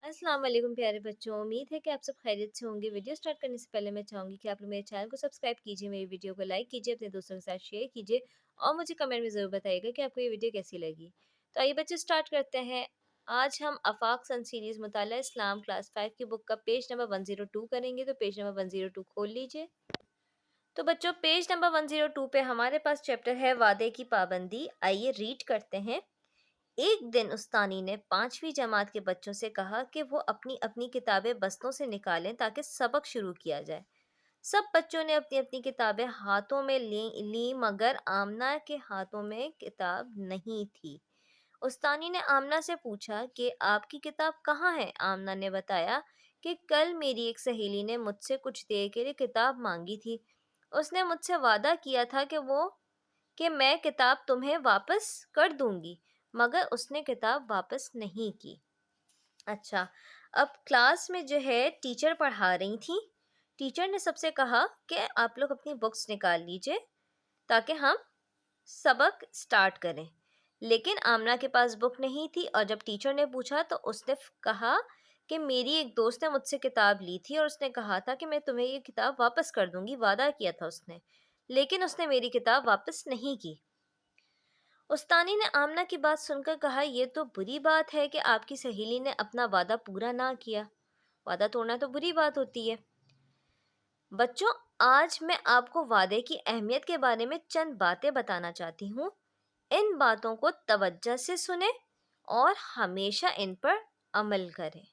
अस्सलाम वालेकुम प्यारे बच्चों। उम्मीद है कि आप सब खैरियत से होंगे। वीडियो स्टार्ट करने से पहले मैं चाहूँगी कि आप लोग मेरे चैनल को सब्सक्राइब कीजिए, मेरी वीडियो को लाइक कीजिए, अपने दोस्तों के साथ शेयर कीजिए और मुझे कमेंट में ज़रूर बताइएगा कि आपको ये वीडियो कैसी लगी। तो आइए बच्चों स्टार्ट करते हैं। आज हम आफाक सन सीरीज़ मुताला इस्लाम क्लास 5 की बुक का पेज नंबर 102 करेंगे। तो पेज नंबर 102 खोल लीजिए। तो बच्चों पेज नंबर 102 पे हमारे पास चैप्टर है वादे की पाबंदी। आइए रीड करते हैं। एक दिन उस्तानी ने 5वीं जमात के बच्चों से कहा कि वो अपनी अपनी किताबें बस्तों से निकालें ताकि सबक शुरू किया जाए। सब बच्चों ने अपनी अपनी किताबें हाथों में ली मगर आमना के हाथों में किताब नहीं थी। उस्तानी ने आमना से पूछा कि आपकी किताब कहाँ है। आमना ने बताया कि कल मेरी एक सहेली ने मुझसे कुछ देर के लिए किताब मांगी थी। उसने मुझसे वादा किया था कि मैं किताब तुम्हें वापस कर दूंगी, मगर उसने किताब वापस नहीं की। अच्छा, अब क्लास में जो है टीचर पढ़ा रही थी। टीचर ने सबसे कहा कि आप लोग अपनी बुक्स निकाल लीजिए ताकि हम सबक स्टार्ट करें। लेकिन आमना के पास बुक नहीं थी और जब टीचर ने पूछा तो उसने कहा कि मेरी एक दोस्त ने मुझसे किताब ली थी और उसने कहा था कि मैं तुम्हें ये किताब वापस कर दूंगी, वादा किया था उसने, लेकिन उसने मेरी किताब वापस नहीं की। उस्तानी ने आमना की बात सुनकर कहा, यह तो बुरी बात है कि आपकी सहेली ने अपना वादा पूरा ना किया। वादा तोड़ना तो बुरी बात होती है। बच्चों, आज मैं आपको वादे की अहमियत के बारे में चंद बातें बताना चाहती हूँ। इन बातों को तवज्जो से सुने और हमेशा इन पर अमल करें।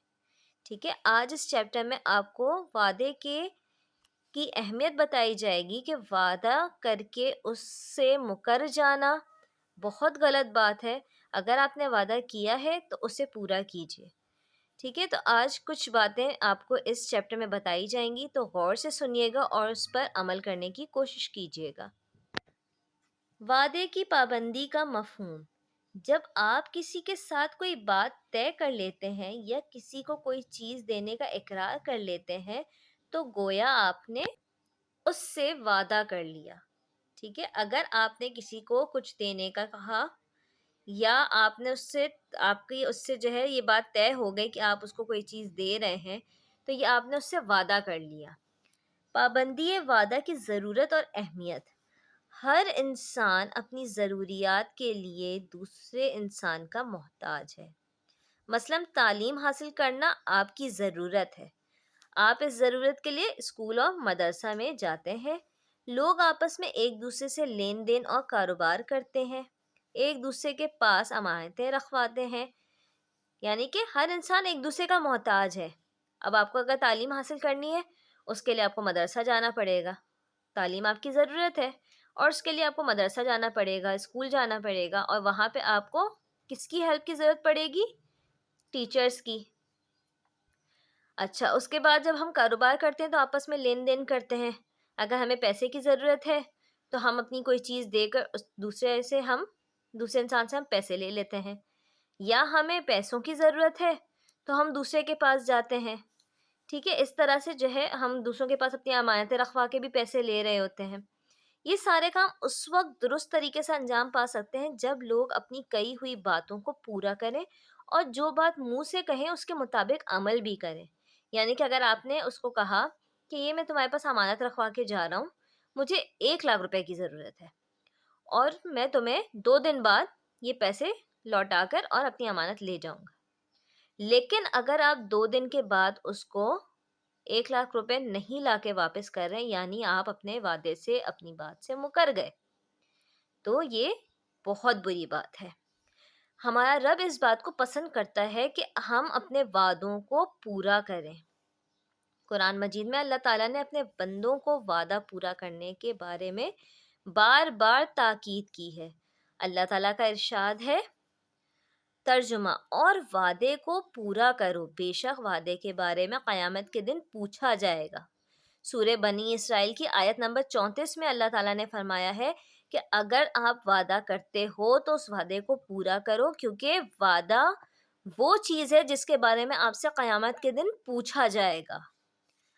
ठीक है, आज इस चैप्टर में आपको वादे के की अहमियत बताई जाएगी कि वादा करके उससे मुकर जाना बहुत गलत बात है। अगर आपने वादा किया है तो उसे पूरा कीजिए। ठीक है, तो आज कुछ बातें आपको इस चैप्टर में बताई जाएंगी, तो गौर से सुनिएगा और उस पर अमल करने की कोशिश कीजिएगा। वादे की पाबंदी का मफहूम। जब आप किसी के साथ कोई बात तय कर लेते हैं या किसी को कोई चीज़ देने का इकरार कर लेते हैं तो गोया आपने उससे वादा कर लिया। ठीक है, अगर आपने किसी को कुछ देने का कहा या आपने उससे आपकी उससे जो है ये बात तय हो गई कि आप उसको कोई चीज़ दे रहे हैं, तो ये आपने उससे वादा कर लिया। पाबंदी वादा की ज़रूरत और अहमियत। हर इंसान अपनी ज़रूरियात के लिए दूसरे इंसान का मोहताज है। मसलन तालीम हासिल करना आपकी ज़रूरत है। आप इस ज़रूरत के लिए स्कूल और मदरसा में जाते हैं। लोग आपस में एक दूसरे से लेन देन और कारोबार करते हैं, एक दूसरे के पास अमानतें रखवाते हैं। यानी कि हर इंसान एक दूसरे का मोहताज है। अब आपको अगर तालीम हासिल करनी है, उसके लिए आपको मदरसा जाना पड़ेगा। तालीम आपकी ज़रूरत है और उसके लिए आपको मदरसा जाना पड़ेगा, स्कूल जाना पड़ेगा और वहाँ पे आपको किसकी हेल्प की ज़रूरत पड़ेगी? टीचर्स की। अच्छा, उसके बाद जब हम कारोबार करते हैं तो आपस में लेन-देन करते हैं। अगर हमें पैसे की ज़रूरत है, तो हम अपनी कोई चीज़ देकर उस दूसरे इंसान से हम पैसे ले लेते हैं। या हमें पैसों की ज़रूरत है, तो हम दूसरे के पास जाते हैं। ठीक है? इस तरह से जो है हम दूसरों के पास अपनी अमानतें रखवा के भी पैसे ले रहे होते हैं। ये सारे काम उस वक़्त दुरुस्त तरीके से अंजाम पा सकते हैं जब लोग अपनी कही हुई बातों को पूरा करें और जो बात मुँह से कहें उसके मुताबिक अमल भी करें। यानी कि अगर आपने उसको कहा कि ये मैं तुम्हारे पास अमानत रखवा के जा रहा हूँ, मुझे 1 लाख रुपए की ज़रूरत है और मैं तुम्हें 2 दिन बाद ये पैसे लौटाकर और अपनी अमानत ले जाऊँगा। लेकिन अगर आप 2 दिन के बाद उसको 1 लाख रुपए नहीं लाके वापस कर रहे हैं, यानी आप अपने वादे से, अपनी बात से मुकर गए, तो ये बहुत बुरी बात है। हमारा रब इस बात को पसंद करता है कि हम अपने वादों को पूरा करें। कुरान मजीद में अल्लाह ताला ने अपने बंदों को वादा पूरा करने के बारे में बार-बार ताकीद की है। अल्लाह ताला का इरशाद है, तर्जुमा, और वादे को पूरा करो, बेशक वादे के बारे में क़यामत के दिन पूछा जाएगा। सूरे बनी इसराइल की आयत नंबर 34 में अल्लाह ताला ने फरमाया है कि अगर आप वादा करते हो तो उस वादे को पूरा करो, क्योंकि वादा वो चीज़ है जिसके बारे में आपसे क़यामत के दिन पूछा जाएगा।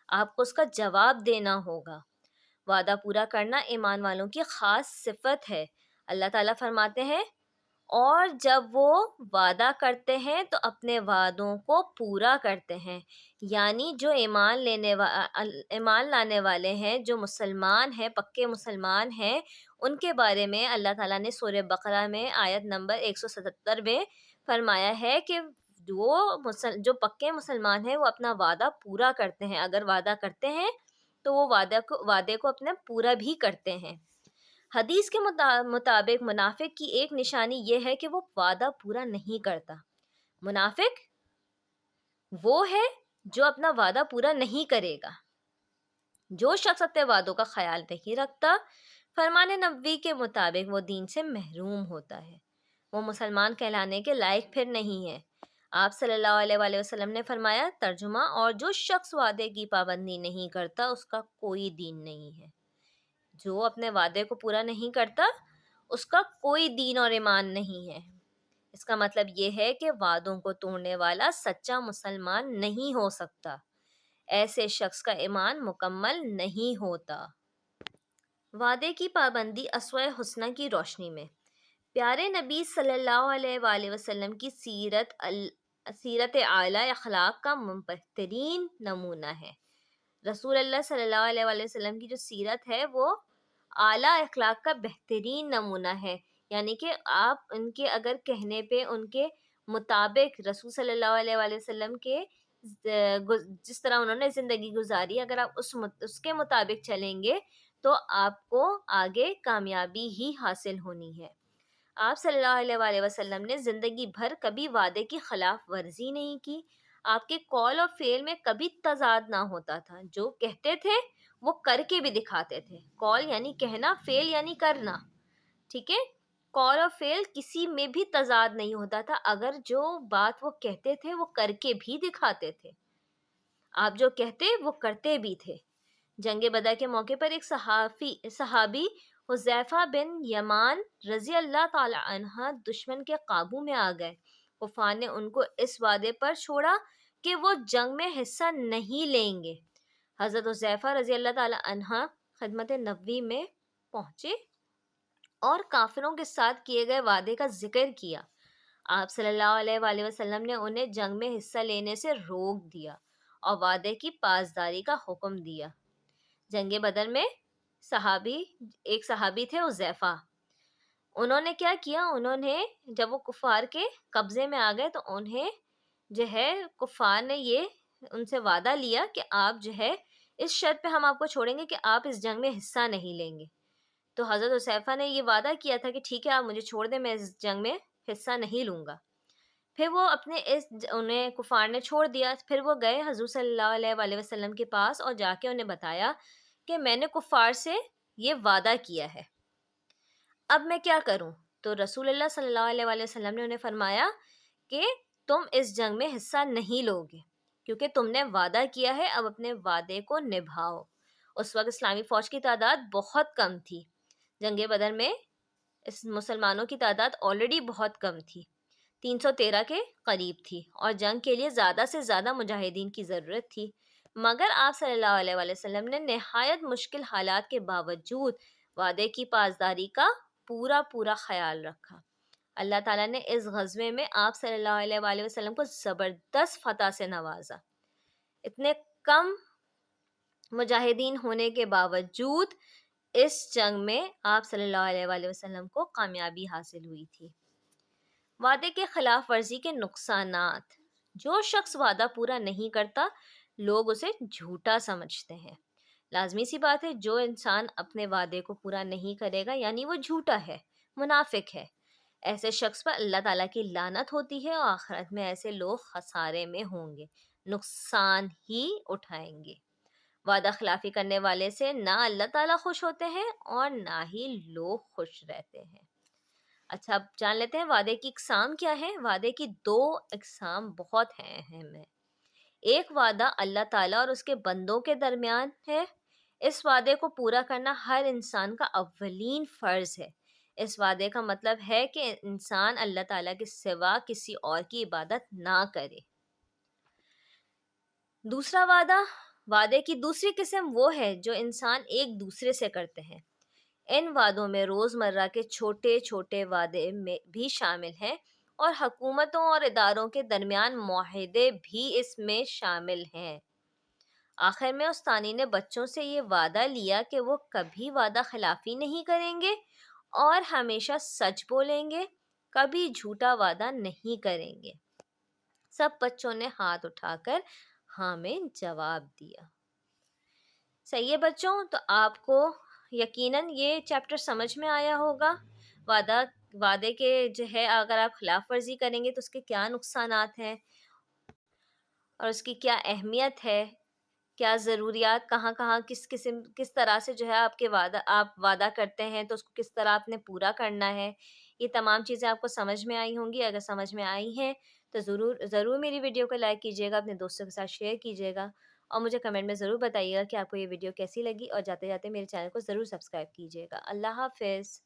आपको उसका जवाब देना होगा। वादा पूरा करना ईमान वालों की ख़ास सिफ़त है। अल्लाह ताला फरमाते हैं, اور جب وہ وعدہ کرتے ہیں تو اپنے وعدوں کو پورا کرتے ہیں. یعنی جو ایمان لانے والے ہیں، جو مسلمان ہیں، پکے مسلمان ہیں، ان کے بارے میں اللہ تعالیٰ نے سورہ بقرہ میں آیت نمبر 177 میں فرمایا ہے کہ جو پکے مسلمان ہیں وہ اپنا وعدہ پورا کرتے ہیں. اگر وعدہ کرتے ہیں تو وہ وعدے کو اپنا پورا بھی کرتے ہیں. حدیث کے مطابق منافق کی ایک نشانی یہ ہے کہ وہ وعدہ پورا نہیں کرتا. منافق وہ ہے جو اپنا وعدہ پورا نہیں کرے گا. جو شخص اپنے وعدوں کا خیال نہیں رکھتا، فرمان نبوی کے مطابق وہ دین سے محروم ہوتا ہے، وہ مسلمان کہلانے کے لائق پھر نہیں ہے. آپ صلی اللہ علیہ وآلہ وسلم نے فرمایا، ترجمہ، اور جو شخص وعدے کی پابندی نہیں کرتا اس کا کوئی دین نہیں ہے. جو اپنے وعدے کو پورا نہیں کرتا اس کا کوئی دین اور ایمان نہیں ہے. اس کا مطلب یہ ہے کہ وعدوں کو توڑنے والا سچا مسلمان نہیں ہو سکتا. ایسے شخص کا ایمان مکمل نہیں ہوتا. وعدے کی پابندی اسوہ حسنہ کی روشنی میں پیارے نبی صلی اللہ علیہ وآلہ وسلم کی سیرت اعلیٰ اخلاق کا بہترین نمونہ ہے. رسول اللہ صلی اللہ علیہ وآلہ وسلم کی جو سیرت ہے وہ اعلیٰ اخلاق کا بہترین نمونہ ہے. یعنی کہ آپ ان کے اگر کہنے پہ ان کے مطابق رسول صلی اللہ علیہ وآلہ وسلم کے جس طرح انہوں نے زندگی گزاری، اگر آپ اس کے مطابق چلیں گے تو آپ کو آگے کامیابی ہی حاصل ہونی ہے. آپ صلی اللہ علیہ وآلہ وسلم نے زندگی بھر کبھی وعدے کی خلاف ورزی نہیں کی. آپ کے قول اور فعل میں کبھی تضاد نہ ہوتا تھا. جو کہتے تھے وہ کر کے بھی دکھاتے تھے. قول یعنی کہنا، فعل یعنی کرنا. ٹھیک ہے، قول اور فعل کسی میں بھی تضاد نہیں ہوتا تھا. اگر جو بات وہ کہتے تھے وہ کر کے بھی دکھاتے تھے. آپ جو کہتے وہ کرتے بھی تھے. جنگ بدر کے موقع پر ایک صحابی حذیفہ بن یمان رضی اللہ تعالی عنہ دشمن کے قابو میں آ گئے. کفار نے ان کو اس وعدے پر چھوڑا کہ وہ جنگ میں حصہ نہیں لیں گے. حضرت حذیفہ رضی اللہ تعالی عنہ خدمت نبوی میں پہنچے اور کافروں کے ساتھ کیے گئے وعدے کا ذکر کیا. آپ صلی اللہ علیہ وآلہ وسلم نے انہیں جنگ میں حصہ لینے سے روک دیا اور وعدے کی پاسداری کا حکم دیا. جنگ بدر میں ایک صحابی تھے حذیفہ. انہوں نے کیا کیا؟ انہوں نے جب وہ کفار کے قبضے میں آ گئے تو انہیں جو ہے کفار نے یہ ان سے وعدہ لیا کہ آپ جو ہے اس شرط پہ ہم آپ کو چھوڑیں گے کہ آپ اس جنگ میں حصہ نہیں لیں گے. تو حضرت حذیفہ نے یہ وعدہ کیا تھا کہ ٹھیک ہے آپ مجھے چھوڑ دیں، میں اس جنگ میں حصہ نہیں لوں گا. پھر وہ انہیں کفار نے چھوڑ دیا. پھر وہ گئے حضور صلی اللہ علیہ وآلہ وسلم کے پاس اور جا کے انہیں بتایا کہ میں نے کفار سے یہ وعدہ کیا ہے، اب میں کیا کروں؟ تو رسول اللہ صلی اللہ علیہ وآلہ وسلم نے انہیں فرمایا کہ تم اس جنگ میں حصہ نہیں لو گے کیونکہ تم نے وعدہ کیا ہے، اب اپنے وعدے کو نبھاؤ. اس وقت اسلامی فوج کی تعداد بہت کم تھی. جنگ بدر میں اس مسلمانوں کی تعداد آلریڈی بہت کم تھی، 313 کے قریب تھی، اور جنگ کے لیے زیادہ سے زیادہ مجاہدین کی ضرورت تھی. مگر آپ صلی اللہ علیہ وآلہ وسلم نے نہایت مشکل حالات کے باوجود وعدے کی پاسداری کا پورا خیال رکھا. اللہ تعالیٰ نے اس غزوے میں آپ صلی اللہ علیہ وآلہ وسلم کو زبردست فتح سے نوازا. اتنے کم مجاہدین ہونے کے باوجود اس جنگ میں آپ صلی اللہ علیہ وآلہ وسلم کو کامیابی حاصل ہوئی تھی. وعدے کے خلاف ورزی کے نقصانات. جو شخص وعدہ پورا نہیں کرتا لوگ اسے جھوٹا سمجھتے ہیں. لازمی سی بات ہے، جو انسان اپنے وعدے کو پورا نہیں کرے گا یعنی وہ جھوٹا ہے، منافق ہے. ایسے شخص پر اللہ تعالیٰ کی لعنت ہوتی ہے اور آخرت میں ایسے لوگ خسارے میں ہوں گے، نقصان ہی اٹھائیں گے. وعدہ خلافی کرنے والے سے نہ اللہ تعالیٰ خوش ہوتے ہیں اور نہ ہی لوگ خوش رہتے ہیں. اچھا، اب جان لیتے ہیں وعدے کی اقسام کیا ہے. وعدے کی 2 اقسام بہت اہم ہیں. ایک وعدہ اللہ تعالیٰ اور اس کے بندوں کے درمیان ہے. اس وعدے کو پورا کرنا ہر انسان کا اولین فرض ہے. اس وعدے کا مطلب ہے کہ انسان اللہ تعالیٰ کے سوا کسی اور کی عبادت نہ کرے. دوسرا وعدے کی دوسری قسم وہ ہے جو انسان ایک دوسرے سے کرتے ہیں. इन वादों में रोज़मर्रा के छोटे-छोटे वादे में भी शामिल हैं और हुकूमतों और इदारों के दरमियान मुआहदे भी इसमें शामिल हैं। आखिर में उस तानी ने बच्चों से ये वादा लिया कि वो कभी वादा खिलाफी नहीं करेंगे और हमेशा सच बोलेंगे, कभी झूठा वादा नहीं करेंगे। सब बच्चों ने हाथ उठाकर हाँ में जवाब दिया। सही है बच्चों, तो आपको यकीनन ये चैप्टर समझ में आया होगा। वादा वादे के जो है अगर आप खिलाफ वर्जी करेंगे तो उसके क्या नुकसानात हैं और उसकी क्या अहमियत है, क्या ज़रूरियात कहाँ-कहाँ किस तरह से जो है आप वादा करते हैं तो उसको किस तरह आपने पूरा करना है। ये तमाम चीज़ें आपको समझ में आई होंगी। अगर समझ में आई हैं तो ज़रूर मेरी वीडियो को लाइक कीजिएगा, अपने दोस्तों के साथ शेयर कीजिएगा और मुझे कमेंट में ज़रूर बताइएगा कि आपको ये वीडियो कैसी लगी और जाते-जाते मेरे चैनल को ज़रूर सब्सक्राइब कीजिएगा। अल्लाह हाफ़िज़।